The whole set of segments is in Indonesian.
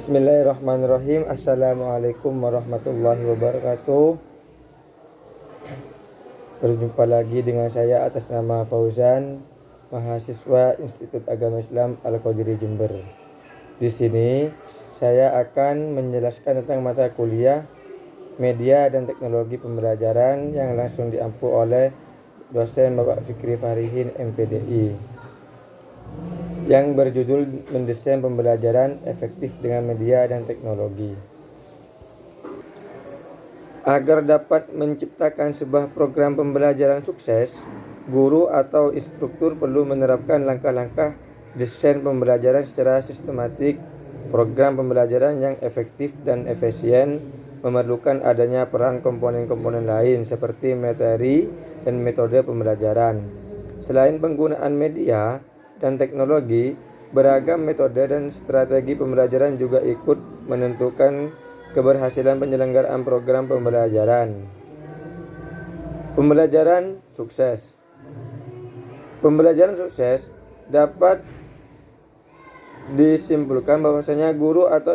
Bismillahirrahmanirrahim. Assalamualaikum warahmatullahi wabarakatuh. Berjumpa lagi dengan saya atas nama Fauzan, mahasiswa Institut Agama Islam Al-Qadiri Jember. Di sini saya akan menjelaskan tentang mata kuliah Media dan Teknologi Pembelajaran yang langsung diampu oleh dosen Bapak Fikri Farihin MPDI, yang berjudul mendesain pembelajaran efektif dengan media dan teknologi. Agar dapat menciptakan sebuah program pembelajaran sukses, guru atau instruktur perlu menerapkan langkah-langkah desain pembelajaran secara sistematik. Program pembelajaran yang efektif dan efisien memerlukan adanya peran komponen-komponen lain seperti materi dan metode pembelajaran. Selain penggunaan media dan teknologi, beragam metode dan strategi pembelajaran juga ikut menentukan keberhasilan penyelenggaraan program pembelajaran. Pembelajaran sukses. Pembelajaran sukses dapat disimpulkan bahwasanya guru atau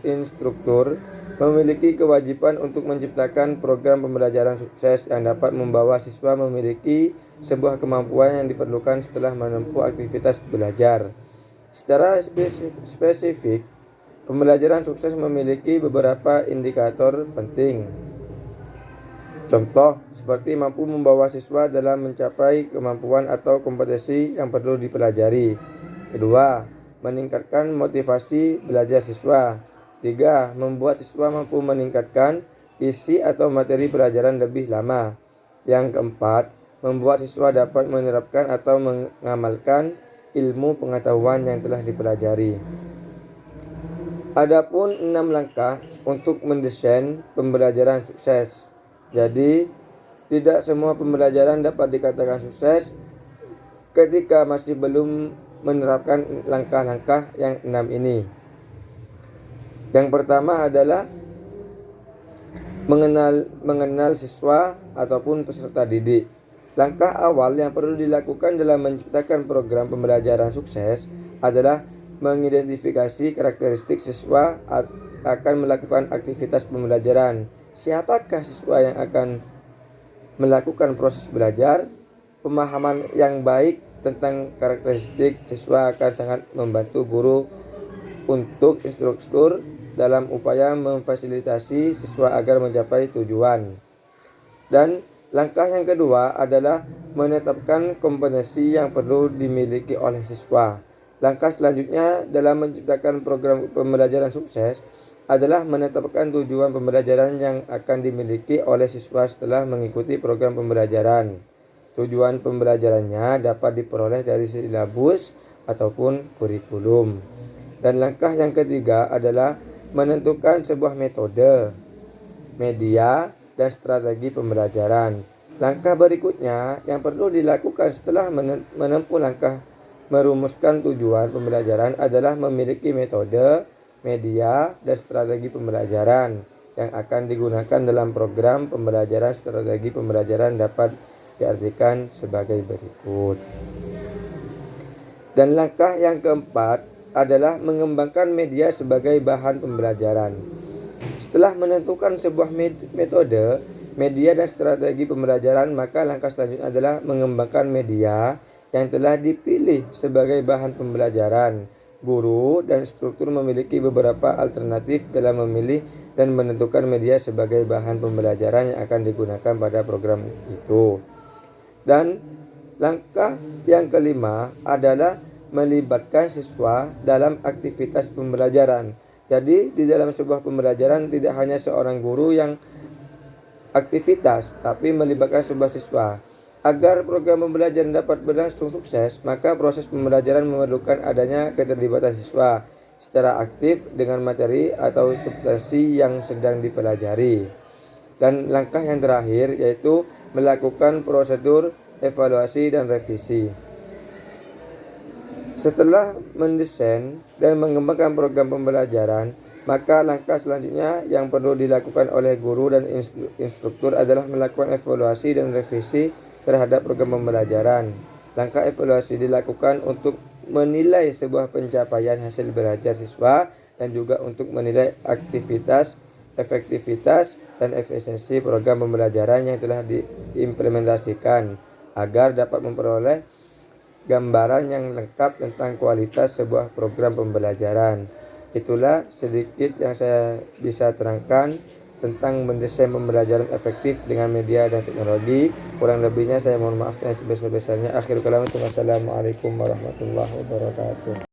instruktur memiliki kewajiban untuk menciptakan program pembelajaran sukses yang dapat membawa siswa memiliki sebuah kemampuan yang diperlukan setelah menempuh aktivitas belajar. Secara spesifik, pembelajaran sukses memiliki beberapa indikator penting. Contoh, seperti mampu membawa siswa dalam mencapai kemampuan atau kompetensi yang perlu dipelajari. Kedua, meningkatkan motivasi belajar siswa. 3. Membuat siswa mampu meningkatkan isi atau materi pelajaran lebih lama. Yang keempat, membuat siswa dapat menerapkan atau mengamalkan ilmu pengetahuan yang telah dipelajari. Adapun 6 langkah untuk mendesain pembelajaran sukses. Jadi, tidak semua pembelajaran dapat dikatakan sukses ketika masih belum menerapkan langkah-langkah yang 6 ini. Yang pertama adalah mengenal siswa ataupun peserta didik. Langkah awal yang perlu dilakukan dalam menciptakan program pembelajaran sukses adalah mengidentifikasi karakteristik siswa akan melakukan aktivitas pembelajaran. Siapakah siswa yang akan melakukan proses belajar? Pemahaman yang baik tentang karakteristik siswa akan sangat membantu guru untuk instruktur dalam upaya memfasilitasi siswa agar mencapai tujuan. Dan langkah yang kedua adalah menetapkan kompetensi yang perlu dimiliki oleh siswa. Langkah selanjutnya dalam menciptakan program pembelajaran sukses adalah menetapkan tujuan pembelajaran yang akan dimiliki oleh siswa setelah mengikuti program pembelajaran. Tujuan pembelajarannya dapat diperoleh dari silabus ataupun kurikulum. Dan langkah yang ketiga adalah menentukan sebuah metode, media, dan strategi pembelajaran. Langkah berikutnya yang perlu dilakukan setelah menempuh langkah merumuskan tujuan pembelajaran adalah memiliki metode, media, dan strategi pembelajaran yang akan digunakan dalam program pembelajaran. Strategi pembelajaran dapat diartikan sebagai berikut. Dan langkah yang keempat adalah mengembangkan media sebagai bahan pembelajaran. Setelah menentukan sebuah metode, media, dan strategi pembelajaran, maka langkah selanjutnya adalah mengembangkan media yang telah dipilih sebagai bahan pembelajaran. Guru dan instruktur memiliki beberapa alternatif dalam memilih dan menentukan media sebagai bahan pembelajaran yang akan digunakan pada program itu. Dan langkah yang kelima adalah melibatkan siswa dalam aktivitas pembelajaran. Jadi di dalam sebuah pembelajaran tidak hanya seorang guru yang aktivitas, tapi melibatkan sebuah siswa. Agar program pembelajaran dapat berlangsung sukses, maka proses pembelajaran memerlukan adanya keterlibatan siswa secara aktif dengan materi atau substansi yang sedang dipelajari. Dan langkah yang terakhir yaitu melakukan prosedur evaluasi dan revisi. Setelah mendesain dan mengembangkan program pembelajaran, maka langkah selanjutnya yang perlu dilakukan oleh guru dan instruktur adalah melakukan evaluasi dan revisi terhadap program pembelajaran. Langkah evaluasi dilakukan untuk menilai sebuah pencapaian hasil belajar siswa dan juga untuk menilai aktivitas, efektivitas, dan efisiensi program pembelajaran yang telah diimplementasikan agar dapat memperoleh gambaran yang lengkap tentang kualitas sebuah program pembelajaran. Itulah sedikit yang saya bisa terangkan tentang mendesain pembelajaran efektif dengan media dan teknologi. Kurang lebihnya saya mohon maaf yang sebesar-besarnya. Akhirul kalam, wassalamualaikum warahmatullahi wabarakatuh.